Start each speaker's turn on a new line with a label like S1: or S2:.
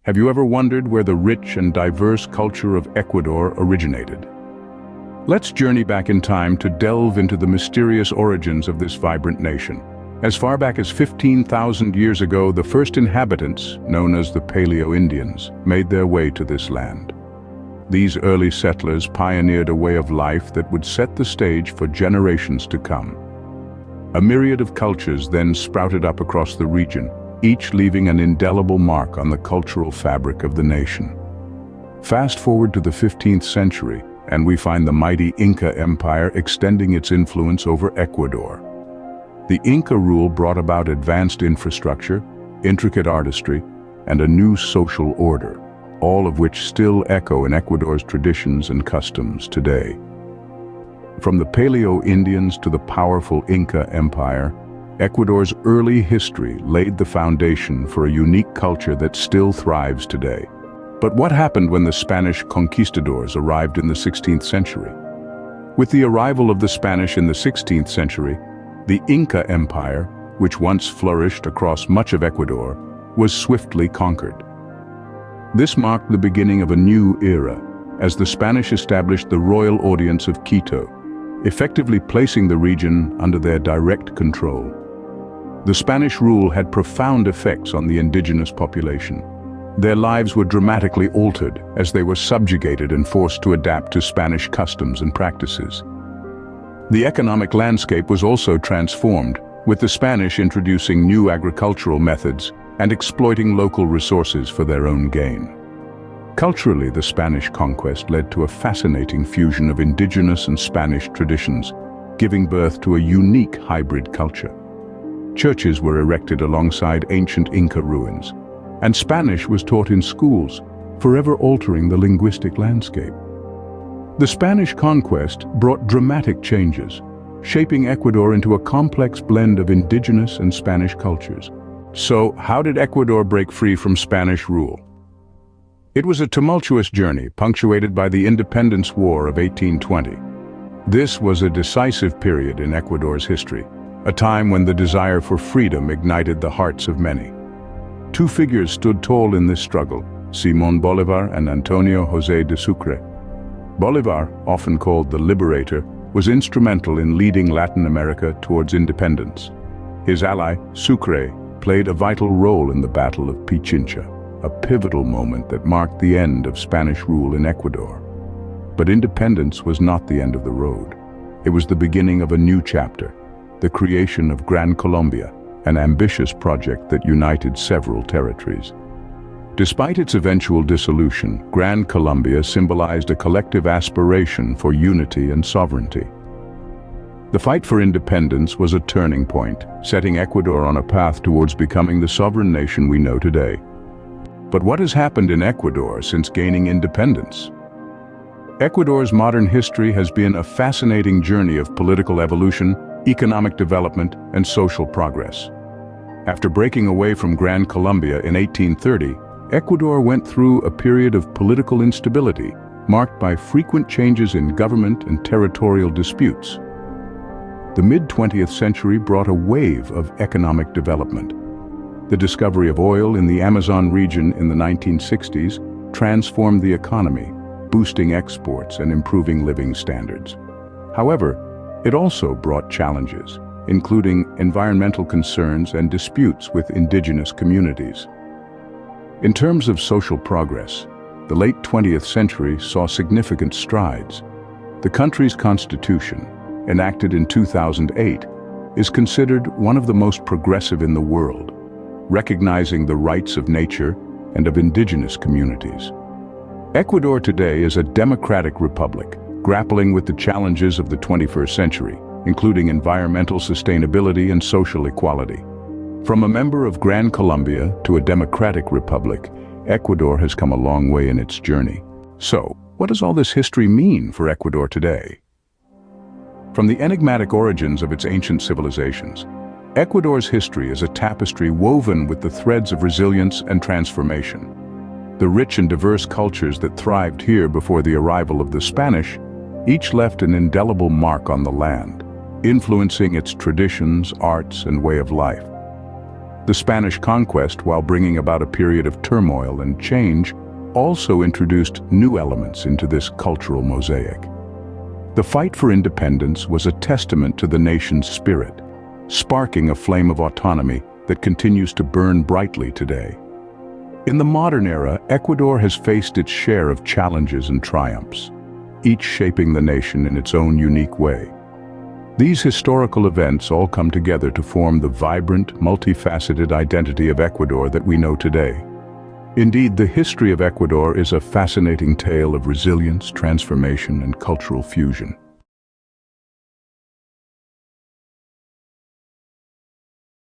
S1: Have you ever wondered where the rich and diverse culture of Ecuador originated? Let's journey back in time to delve into the mysterious origins of this vibrant nation. As far back as 15,000 years ago, the first inhabitants, known as the Paleo-Indians, made their way to this land. These early settlers pioneered a way of life that would set the stage for generations to come. A myriad of cultures then sprouted up across the region, each leaving an indelible mark on the cultural fabric of the nation. Fast forward to the 15th century, and we find the mighty Inca Empire extending its influence over Ecuador. The Inca rule brought about advanced infrastructure, intricate artistry, and a new social order, all of which still echo in Ecuador's traditions and customs today. From the Paleo-Indians to the powerful Inca Empire, Ecuador's early history laid the foundation for a unique culture that still thrives today. But what happened when the Spanish conquistadors arrived in the 16th century? With the arrival of the Spanish in the 16th century, the Inca Empire, which once flourished across much of Ecuador, was swiftly conquered. This marked the beginning of a new era, as the Spanish established the Royal Audience of Quito, effectively placing the region under their direct control. The Spanish rule had profound effects on the indigenous population. Their lives were dramatically altered as they were subjugated and forced to adapt to Spanish customs and practices. The economic landscape was also transformed, with the Spanish introducing new agricultural methods and exploiting local resources for their own gain. Culturally, the Spanish conquest led to a fascinating fusion of indigenous and Spanish traditions, giving birth to a unique hybrid culture. Churches were erected alongside ancient Inca ruins, and Spanish was taught in schools, forever altering the linguistic landscape. The Spanish conquest brought dramatic changes, shaping Ecuador into a complex blend of indigenous and Spanish cultures. So, how did Ecuador break free from Spanish rule? It was a tumultuous journey, punctuated by the Independence War of 1820. This was a decisive period in Ecuador's history, a time when the desire for freedom ignited the hearts of many. Two figures stood tall in this struggle, Simón Bolívar and Antonio José de Sucre. Bolívar, often called the Liberator, was instrumental in leading Latin America towards independence. His ally, Sucre, played a vital role in the Battle of Pichincha, a pivotal moment that marked the end of Spanish rule in Ecuador. But independence was not the end of the road. It was the beginning of a new chapter, the creation of Gran Colombia, an ambitious project that united several territories. Despite its eventual dissolution, Gran Colombia symbolized a collective aspiration for unity and sovereignty. The fight for independence was a turning point, setting Ecuador on a path towards becoming the sovereign nation we know today. But what has happened in Ecuador since gaining independence? Ecuador's modern history has been a fascinating journey of political evolution, economic development, and social progress. After breaking away from Gran Colombia in 1830, Ecuador went through a period of political instability, marked by frequent changes in government and territorial disputes. The mid-20th century brought a wave of economic development. The discovery of oil in the Amazon region in the 1960s transformed the economy, boosting exports and improving living standards. However, it also brought challenges, including environmental concerns and disputes with indigenous communities. In terms of social progress, the late 20th century saw significant strides. The country's constitution, enacted in 2008, is considered one of the most progressive in the world, recognizing the rights of nature and of indigenous communities. Ecuador today is a democratic republic, grappling with the challenges of the 21st century, including environmental sustainability and social equality. From a member of Gran Colombia to a democratic republic, Ecuador has come a long way in its journey. So, what does all this history mean for Ecuador today? From the enigmatic origins of its ancient civilizations, Ecuador's history is a tapestry woven with the threads of resilience and transformation. The rich and diverse cultures that thrived here before the arrival of the Spanish each left an indelible mark on the land, influencing its traditions, arts, and way of life. The Spanish conquest, while bringing about a period of turmoil and change, also introduced new elements into this cultural mosaic. The fight for independence was a testament to the nation's spirit, sparking a flame of autonomy that continues to burn brightly today. In the modern era, Ecuador has faced its share of challenges and triumphs, each shaping the nation in its own unique way. These historical events all come together to form the vibrant, multifaceted identity of Ecuador that we know today. Indeed, the history of Ecuador is a fascinating tale of resilience, transformation, and cultural fusion.